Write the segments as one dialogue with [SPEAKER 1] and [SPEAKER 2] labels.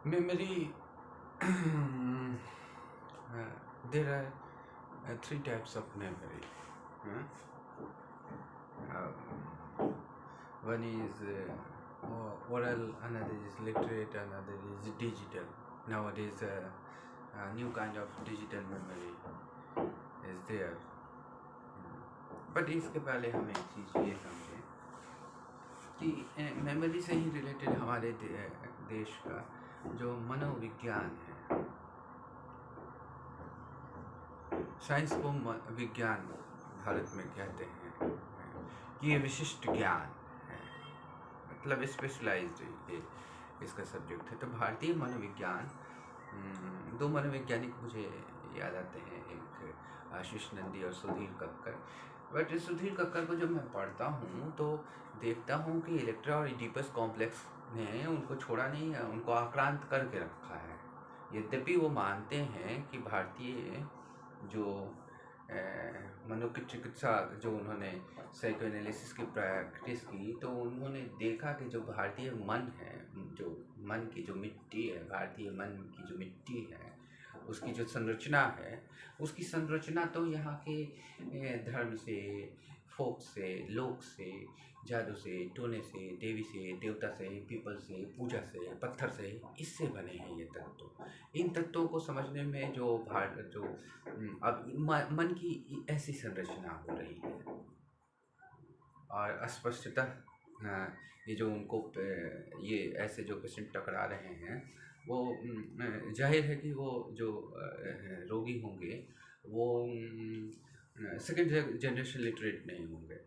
[SPEAKER 1] Memory, there are three types of memory. huh? One is oral, another is literate, another is digital. Nowadays, a new kind of digital memory is there. But इसके पहले हम एक चीज़ ये समझें कि memory से ही related हमारे देश का जो मनोविज्ञान है, साइंस को विज्ञान भारत में कहते हैं कि ये विशिष्ट ज्ञान है, मतलब स्पेशलाइज्ड इसका सब्जेक्ट है। तो भारतीय मनोविज्ञान, दो मनोवैज्ञानिक मुझे याद आते हैं, एक आशीष नंदी और सुधीर कक्कर। बट सुधीर कक्कर को जब मैं पढ़ता हूँ तो देखता हूँ कि इलेक्ट्रा और इडिपस कॉम्प्लेक्स ने उनको छोड़ा नहीं है, उनको आक्रांत करके रखा है। यद्यपि वो मानते हैं कि भारतीय जो मनोचिकित्सा, जो उन्होंने साइकोएनालिसिस की प्रैक्टिस की, तो उन्होंने देखा कि जो भारतीय मन है, जो मन की जो मिट्टी है, भारतीय मन की जो मिट्टी है, उसकी जो संरचना है, उसकी संरचना तो यहाँ के धर्म से, फोक से, लोक से, जादू से, टोने से, देवी से, देवता से, पीपल से, पूजा से, पत्थर से, इससे बने हैं ये तत्व। इन तत्वों को समझने में जो अब मन की ऐसी संरचना हो रही है, और अस्पष्टतः ये जो उनको ये ऐसे जो पेशेंट टकरा रहे हैं, वो जाहिर है कि वो जो रोगी होंगे वो सेकेंड जनरेशन लिटरेट नहीं होंगे।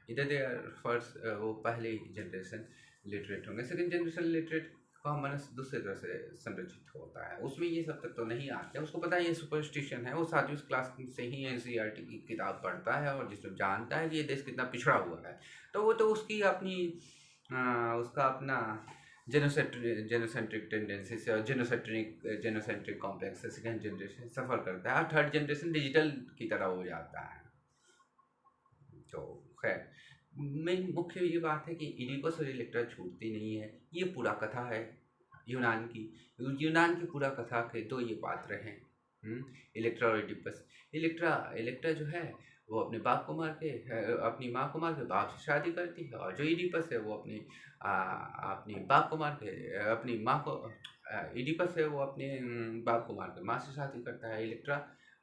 [SPEAKER 1] इधर दे आर फर्स्ट, वो पहले जनरेशन लिटरेट होंगे। सेकेंड जनरेशन लिटरेट का मनस दूसरे तरह से संरचित होता है, उसमें ये सब तक तो नहीं आते। उसको पता है ये सुपरस्टिशन है, वो 7वीं क्लास से ही NCERT की किताब पढ़ता है और जिसमें जानता है कि ये देश कितना पिछड़ा हुआ है, तो वो तो उसकी अपनी उसका अपना जेनोसेंट्रिक टेंडेंसी से और जेनोसेंट्रिक कॉम्प्लेक्स से सेकेंड जनरेशन सफ़र करता है, और थर्ड जनरेशन डिजिटल की तरह हो जाता है। तो खैर, मेन मुख्य ये बात है कि इडिपस और इलेक्ट्रा छूटती नहीं है। ये पूरा कथा है यूनान की पूरा कथा के दो ये पात्र हैं, इलेक्ट्रा और इडिपस। इलेक्ट्रा जो है वो अपने बाप को मार के, अपनी माँ को मार के बाप से शादी करती है, और जो इडिपस है वो अपनी बाप को मार के, अपनी माँ को, इडिपस है वो अपने बाप को मार के माँ से शादी करता है। इलेक्ट्रा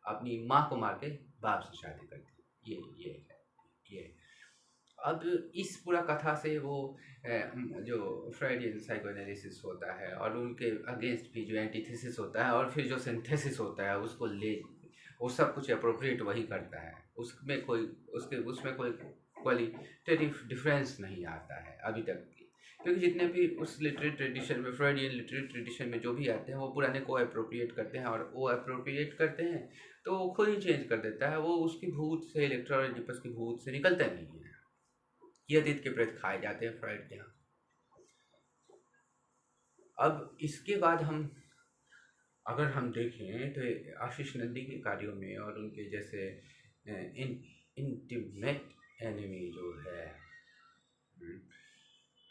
[SPEAKER 1] अपनी माँ को मार के बाप से शादी करती है। ये अब इस पूरा कथा से वो जो फ्राइडियन साइकोएनालिसिस होता है और उनके अगेंस्ट भी जो एंटीथेसिस होता है और फिर जो सिंथेसिस होता है, उसको वो सब कुछ अप्रोप्रिएट वही करता है। उसमें कोई क्वालिटेटिव डिफरेंस नहीं आता है अभी तक की, क्योंकि जितने भी उस लिटरेरी ट्रेडिशन में, फ्राइडियन लिटरेरी ट्रेडिशन में जो भी आते हैं, वो पुराने को अप्रोप्रिएट करते हैं, और वो अप्रोप्रिएट करते हैं तो वो खुद ही चेंज कर देता है। वो उसकी भूत से, इलेक्ट्रा और इडिपस की भूत से निकलता नहीं है। ये अतीत के प्रेत खाए जाते हैं फ्राइड के यहाँ। अब इसके बाद अगर हम देखें तो आशीष नंदी के कार्यों में और उनके जैसे इंटीमेट एनिमी जो है,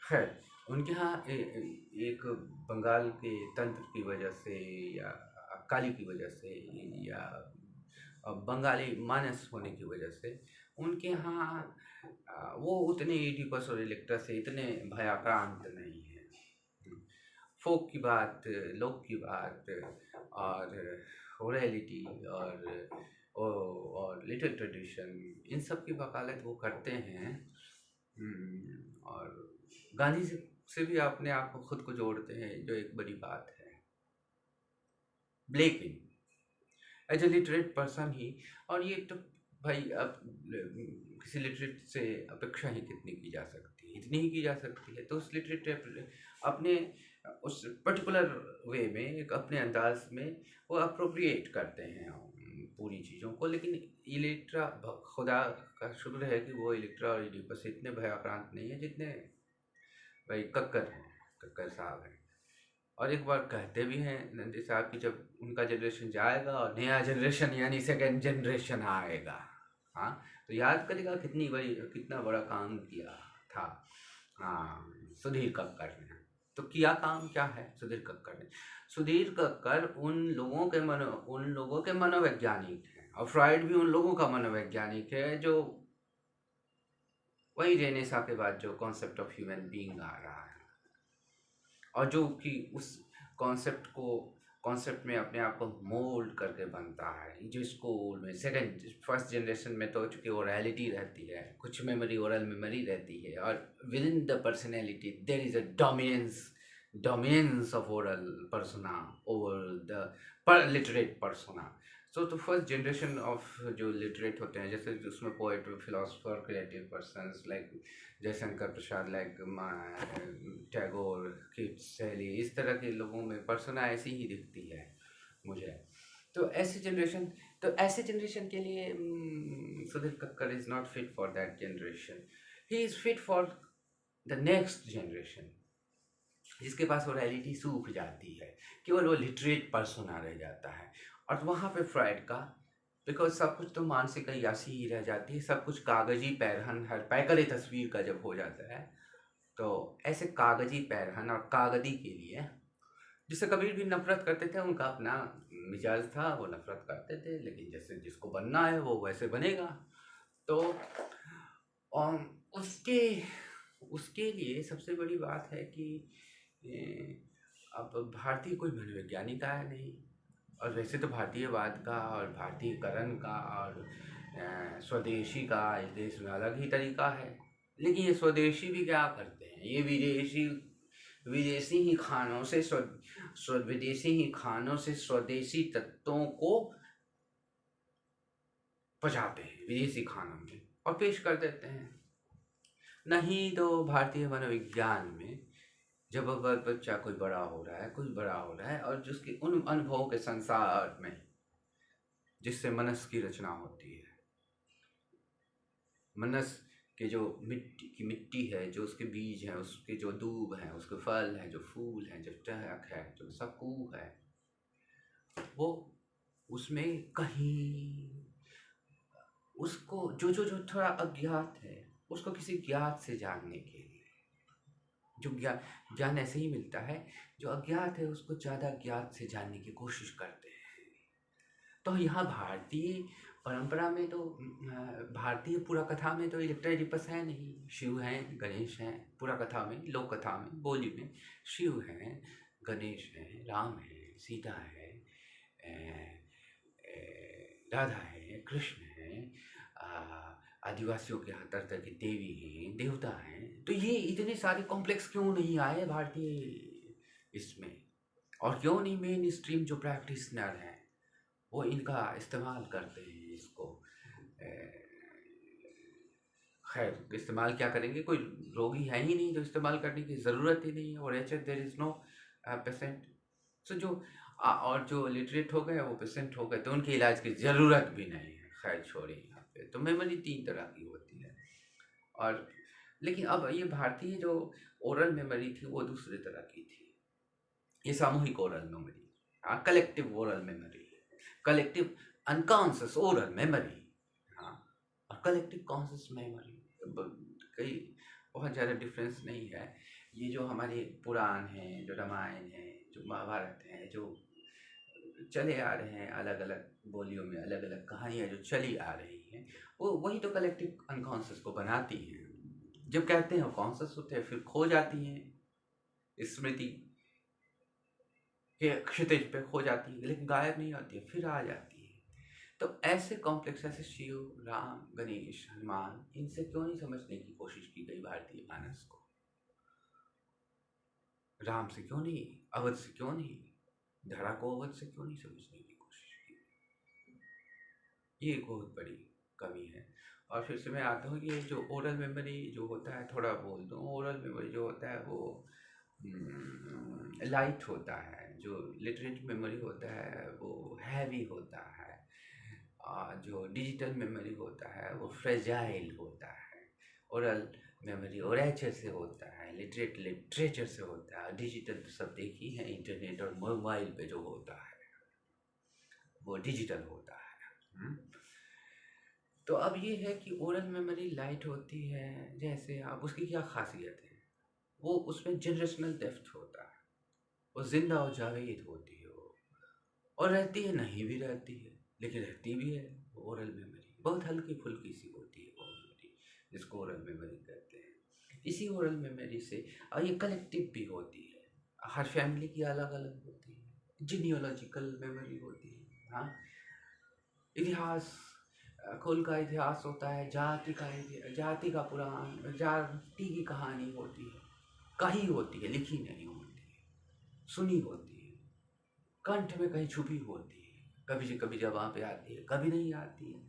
[SPEAKER 1] खैर उनके यहाँ एक बंगाल के तंत्र की वजह से या काली की वजह से या बंगाली मानस होने की वजह से उनके यहाँ वो उतने इडिपस और इलेक्ट्रा से इतने भयाक्रांत नहीं है। फोक की बात, लोक की बात और ओरेलिटी और लिटिल ट्रेडिशन, इन सब की वकालत वो करते हैं, और गांधी से भी अपने आप को खुद को जोड़ते हैं, जो एक बड़ी बात है। लेकिन एज ए लिटरेट पर्सन ही, और ये तो भाई अब किसी लिटरेट से अपेक्षा ही कितनी की जा सकती है, इतनी ही की जा सकती है। तो उस लिटरेट अपने उस पर्टिकुलर वे में, एक अपने अंदाज में वो अप्रोप्रिएट करते हैं पूरी चीज़ों को। लेकिन इलेक्ट्रा, खुदा का शुक्र है कि वो इलेक्ट्रा और इडिपस इतने भयाक्रांत नहीं है जितने भाई कक्कर साहब हैं। और एक बार कहते भी हैं नंदी साहब कि जब उनका जनरेशन जाएगा और नया जनरेशन यानी सेकेंड जनरेशन आएगा, हाँ, तो याद करेगा कितना बड़ा काम किया था सुधीर कक्कर ने। तो किया काम क्या है सुधीर कक्कड़ ने? सुधीर कक्कड़ उन लोगों के मनोवैज्ञानिक हैं, और फ्रॉइड भी उन लोगों का मनोवैज्ञानिक है जो वही रेनेसा के बाद जो कॉन्सेप्ट ऑफ ह्यूमन बीइंग आ रहा है, और जो कि उस कॉन्सेप्ट में अपने आप को मोल्ड करके बनता है। जो स्कूल में फर्स्ट जनरेशन में तो चूँकि ओरैलिटी रहती है, कुछ मेमोरी ओरल मेमोरी रहती है, और within the personality there is a dominance of oral persona over the literate persona. So तो फर्स्ट जनरेशन ऑफ जो लिटरेट होते हैं, जैसे उसमें poet, philosopher, creative persons like Jaishankar Prasad, like Tagore, Keats, Shelley, इस तरह के लोगों में पर्सोना ऐसी ही दिखती है मुझे। तो ऐसे जनरेशन के लिए Sudhir Kakkar is not fit for that generation. He is fit for the next generation, जिसके पास वो रियलिटी सूख जाती है, केवल वो लिटरेट पर्सोना रह जाता है। और वहाँ पे फ्रॉइड का, बिकॉज सब कुछ तो मानसिक अय्यासी ही रह जाती है, सब कुछ कागजी पैरहन, हर पैकरे तस्वीर का जब हो जाता है, तो ऐसे कागजी पैरहन और कागदी के लिए, जिससे कबीर भी नफरत करते थे, उनका अपना मिजाज था, वो नफरत करते थे, लेकिन जैसे जिसको बनना है वो वैसे बनेगा। तो उसके उसके लिए सबसे बड़ी बात है कि अब भारतीय कोई मनोवैज्ञानिक आया नहीं, और वैसे तो भारतीयवाद का और भारतीयकरण का और स्वदेशी का इस देश में अलग ही तरीका है। लेकिन ये स्वदेशी भी क्या करते हैं, ये विदेशी ही खानों से विदेशी ही खानों से स्वदेशी तत्वों को पचाते हैं विदेशी खानों में और पेश कर देते हैं। नहीं तो भारतीय मनोविज्ञान में जब अगर बच्चा कोई बड़ा हो रहा है और जिसके उन अनुभवों के संसार में जिससे मनस की रचना होती है, मनस के जो मिट्टी है, जो उसके बीज हैं, उसके जो दूब हैं, उसके फल हैं, जो फूल हैं, जो टहक है, जो सकूह है, वो उसमें कहीं उसको जो थोड़ा अज्ञात है, उसको किसी ज्ञात से जानने के लिए, जो ज्ञान ऐसे ही मिलता है, जो अज्ञात है उसको ज़्यादा ज्ञात से जानने की कोशिश करते हैं। तो यहाँ भारतीय परंपरा में तो भारतीय पुराकथा में तो इलेक्ट्रिडिपस है नहीं, शिव हैं, गणेश हैं। पुराकथा में, लोक कथा में, बोली में शिव हैं, गणेश हैं, राम हैं, सीता है, राधा है, कृष्ण है, आदिवासियों के यहाँ तरह तरह की देवी हैं, देवता हैं। तो ये इतने सारे कॉम्प्लेक्स क्यों नहीं आए भारतीय इसमें, और क्यों नहीं मेन स्ट्रीम जो प्रैक्टिशनर हैं वो इनका इस्तेमाल करते हैं इसको। खैर इस्तेमाल क्या करेंगे, कोई रोगी है ही नहीं, जो इस्तेमाल करने की ज़रूरत ही नहीं है, और देयर इज़ नो पेशेंट। सो और जो लिटरेट हो गए वो पेशेंट हो गए, तो उनके इलाज की ज़रूरत भी नहीं है। खैर छोड़िए यहाँ पे। तो मेमोरी 3 तरह की होती है, और लेकिन अब ये भारतीय जो ओरल मेमोरी थी वो दूसरे तरह की थी। ये सामूहिक oral memory, collective oral memory, collective unconscious oral memory, हाँ, और कलेक्टिव कॉन्शियस मेमोरी कई बहुत ज़्यादा डिफरेंस नहीं है। ये जो हमारे पुराण हैं, जो रामायण है, जो महाभारत है, जो चले आ रहे हैं अलग अलग बोलियों में, अलग अलग कहानियाँ जो चली आ रही हैं, वो वही तो कलेक्टिव अनकॉन्शियस को बनाती हैं। जब कहते हैं कॉन्शियस होते हैं, फिर खो जाती हैं स्मृति के क्षितिज पे, खो जाती है, लेकिन गायब नहीं होती है, फिर आ जाती है। तो ऐसे कॉम्प्लेक्स, ऐसे शिव, राम, गणेश, हनुमान, इनसे क्यों नहीं समझने की कोशिश की गई भारतीय मानस को? राम से क्यों नहीं, अवध से क्यों नहीं, धरा को अवध से क्यों नहीं समझने की कोशिश की? ये एक बहुत बड़ी कमी है। और फिर से मैं आता हूँ कि ये जो ओरल मेमोरी जो होता है, थोड़ा बोल दूँ, ओरल मेमोरी जो होता है वो लाइट होता है, जो लिटरेट मेमोरी होता है वो हैवी होता है, और जो डिजिटल मेमोरी होता है वो फ्रेजाइल होता है। ओरल मेमोरी ओरेचर से होता है, लिटरेचर से होता है। डिजिटल तो सब देखी है, इंटरनेट और मोबाइल पे जो होता है वो डिजिटल होता है। तो अब ये है कि ओरल मेमोरी लाइट होती है, जैसे आप उसकी क्या खासियत है, वो उसमें जनरेशनल डेप्थ होता वो जिंदा और जावेद होती है वो, और रहती है, नहीं भी रहती है, लेकिन रहती भी है। ओरल मेमोरी बहुत हल्की फुल्की सी होती है वो मेमोरी, जिसको ओरल मेमोरी कहते हैं। इसी ओरल मेमोरी से, और ये कलेक्टिव भी होती है, हर फैमिली की अलग अलग होती है। जीनियोलॉजिकल मेमोरी होती है। हाँ, इतिहास, कुल का इतिहास होता है, जाति का पुराण, जाति की कहानी होती है, कही होती है, लिखी नहीं होती है, सुनी होती है, कंठ में कहीं छुपी होती है, कभी जबां पे आती है, कभी नहीं आती है।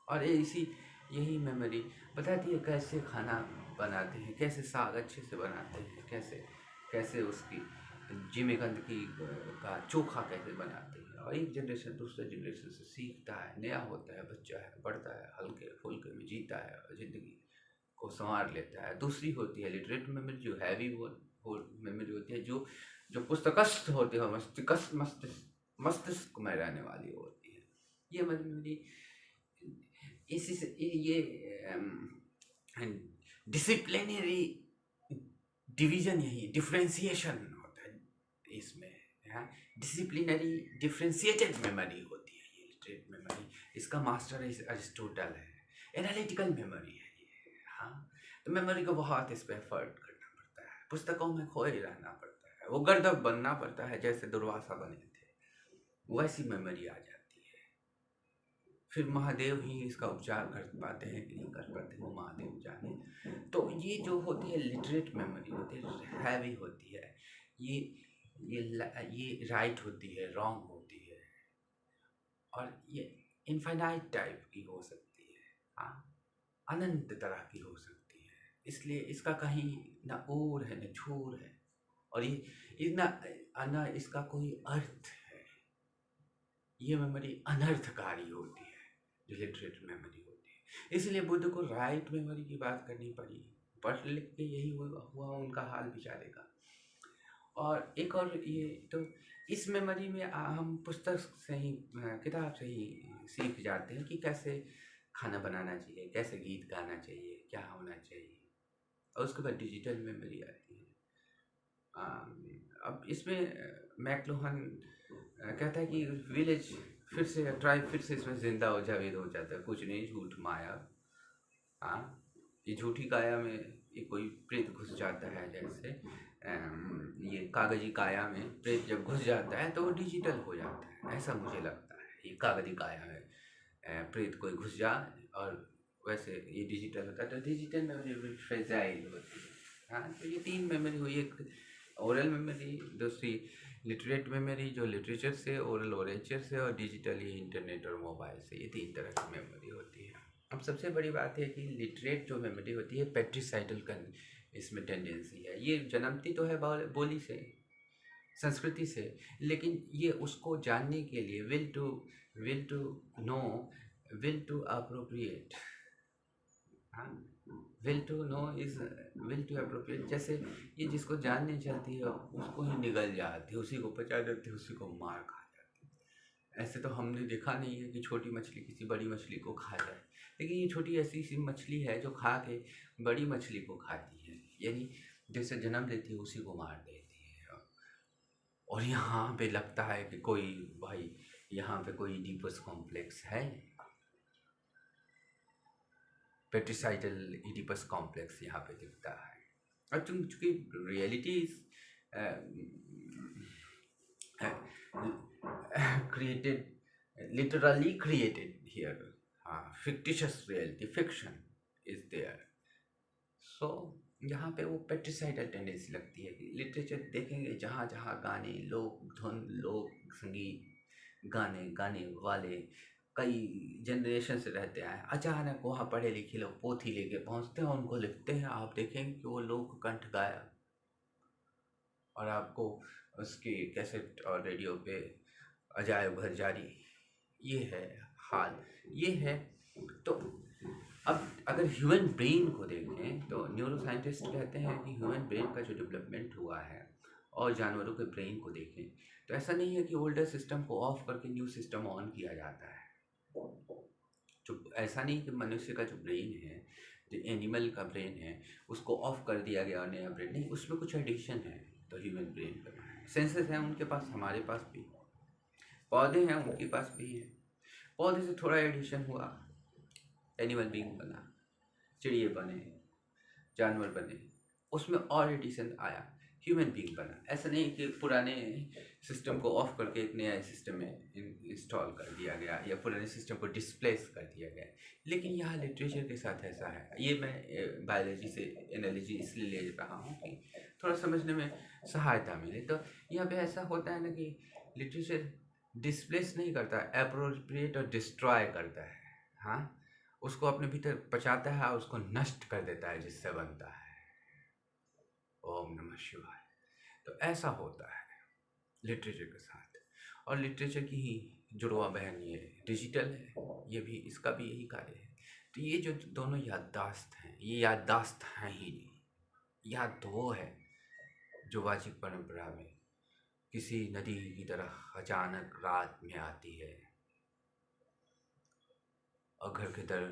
[SPEAKER 1] और यही मेमोरी बताती है कैसे खाना बनाते हैं, कैसे साग अच्छे से बनाते हैं, कैसे कैसे उसकी जिमीकंद की का चोखा कैसे बनाते हैं। और एक जनरेशन दूसरे जनरेशन से सीखता है, नया होता है, बच्चा है, बढ़ता है, हल्के फुल्के में जीता है और ज़िंदगी को संवार लेता है। दूसरी होती है लिटरेट मेमोरी, जो हैवी वो मेमोरी होती है, जो पुस्तकस्थ होती है, मस्तिष्क में रहने वाली होती है। ये मेमोरी इसी से ये डिसिप्लिनरी डिवीजन, यही डिफ्रेंसिएशन होता है इसमें। डिसिप्लिनरी डिफ्रेंशिएटेड मेमोरी होती है ये लिटरेट मेमोरी। इसका मास्टर अरिस्टोटल है। एनालिटिकल मेमोरी है ये। हाँ, तो मेमोरी को बहुत इस पर एफर्ट करना पड़ता है, पुस्तकों में खोए रहना पड़ता है, वो गर्दभ बनना पड़ता है, जैसे दुर्वासा बने थे वैसी मेमोरी आ जाती है। फिर महादेव ही इसका उपचार कर पाते हैं कि नहीं कर पाते, वो महादेव जाने। तो ये जो होती है लिटरेट मेमोरी होती है, हैवी होती है, ये राइट होती है, रॉन्ग होती है, और ये इनफाइनाइट टाइप की हो सकती है। हाँ, अनंत तरह की हो सकती है। इसलिए इसका कहीं ना ओर है ना छोर है, और ये ना इसका कोई अर्थ है। ये मेमोरी अनर्थकारी होती है जो लिटरेट मेमोरी होती है। इसलिए बुद्ध को राइट मेमोरी की बात करनी पड़ी। पढ़ लिख के यही हुआ उनका हाल बेचारे का। और एक और ये तो इस मेमोरी में हम पुस्तक से ही, किताब से ही सीख जाते हैं कि कैसे खाना बनाना चाहिए, कैसे गीत गाना चाहिए, क्या होना चाहिए। और उसके बाद डिजिटल मेमोरी आती है। अब इसमें मैक्लुहान कहता है कि विलेज फिर से, ट्राइब फिर से इसमें जिंदा हो जावेद हो जाता है। कुछ नहीं, झूठ माया। हाँ, ये झूठी काया में ये कोई प्रेत घुस जाता है, जैसे ये कागजी काया में प्रेत जब घुस जाता है तो वो डिजिटल हो जाता है, ऐसा मुझे लगता है। ये कागजी काया में प्रेत कोई घुस जाए और वैसे ये डिजिटल होता है। तो डिजिटल मेमोरी फ्रेजाइल होती है। हाँ, तो ये 3 मेमोरी हुई, एक ओरल मेमोरी, दूसरी लिटरेट मेमोरी जो लिटरेचर से, ओरल ओरेचर से, और डिजिटली इंटरनेट और मोबाइल से। ये 3 तरह की मेमोरी होती है। अब सबसे बड़ी बात है कि लिटरेट जो मेमोरी होती है पेट्रिसाइडल का इसमें टेंडेंसी है। ये जन्मती तो है बोली से, संस्कृति से, लेकिन ये उसको जानने के लिए will to know, will to appropriate. हाँ, will to know is will to appropriate. जैसे ये जिसको जानने चलती है उसको ही निगल जाती है, उसी को पचा जाती है, उसी को मार खा जाती है। ऐसे तो हमने देखा नहीं है कि छोटी मछली किसी बड़ी मछली को खा जाए, लेकिन ये छोटी ऐसी सी मछली है जो खा के बड़ी मछली को खाती है, यानी जैसे जन्म देती है उसी को मार देती है। और यहाँ पे लगता है कि कोई भाई यहाँ पे कोई इडिपस कॉम्प्लेक्स है, पेट्रिसाइडल इडिपस कॉम्प्लेक्स यहाँ पे दिखता है। और चूँकि reality is created, literally created here, fictitious reality, fiction is there, so यहाँ पे वो पेट्रिसाइडल टेंडेंसी लगती है कि लिटरेचर देखेंगे जहाँ जहाँ गाने, लोक धुन, लोक संगीत, गाने वाले कई जनरेशन से रहते हैं, अचानक वहाँ पढ़े लिखे लोग पोथी लेके पहुँचते हैं, उनको लिखते हैं। आप देखेंगे कि वो लोक कंठ गाया, और आपको उसकी कैसेट और रेडियो पे अजायब घर जारी। ये है हाल, ये है। तो अब अगर ह्यूमन ब्रेन को देखें तो न्यूरो साइंटिस्ट कहते हैं कि ह्यूमन ब्रेन का जो डेवलपमेंट हुआ है, और जानवरों के ब्रेन को देखें तो ऐसा नहीं है कि ओल्डर सिस्टम को ऑफ करके न्यू सिस्टम ऑन किया जाता है। जो ऐसा नहीं कि मनुष्य का जो ब्रेन है, जो एनिमल का ब्रेन है, उसको ऑफ कर दिया गया और नया ब्रेन नहीं, उसमें कुछ एडिशन है तो ह्यूमन ब्रेन बना है। सेंसेस हैं उनके पास, हमारे पास भी। पौधे हैं उनके पास भी हैं। पौधे से थोड़ा एडिशन हुआ, एनिमल बीइंग बना, चिड़िए बने, जानवर बने, उसमें और एडिशन आया, ह्यूमन बीइंग बना। ऐसा नहीं कि पुराने सिस्टम को ऑफ करके एक नया सिस्टम में इंस्टॉल कर दिया गया या पुराने सिस्टम को डिस्प्लेस कर दिया गया। लेकिन यहाँ लिटरेचर के साथ ऐसा है, ये मैं बायोलॉजी से एनालॉजी इसलिए ले रहा हूँ कि थोड़ा समझने में सहायता मिले। तो यहाँ पे ऐसा होता है ना कि लिटरेचर डिस्प्लेस नहीं करता, एप्रोप्रिएट और डिस्ट्रॉय करता है। हाँ, उसको अपने भीतर पचाता है और उसको नष्ट कर देता है जिससे बनता है। ओम नमः शिवाय। तो ऐसा होता है लिटरेचर के साथ। और लिटरेचर की ही जुड़वा बहन ये डिजिटल है, ये भी, इसका भी यही कार्य है। तो ये जो दोनों याददाश्त हैं, ये याददाश्त हैं ही नहीं, याद तो वो है जो वाचिक परंपरा में किसी नदी की तरह अचानक रात में आती है और घर के दर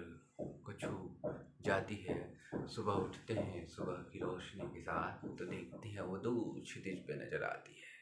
[SPEAKER 1] को छू जाती है। सुबह उठते हैं, सुबह की रोशनी के साथ तो देखते हैं वो दूर क्षितिज पे नजर आती है।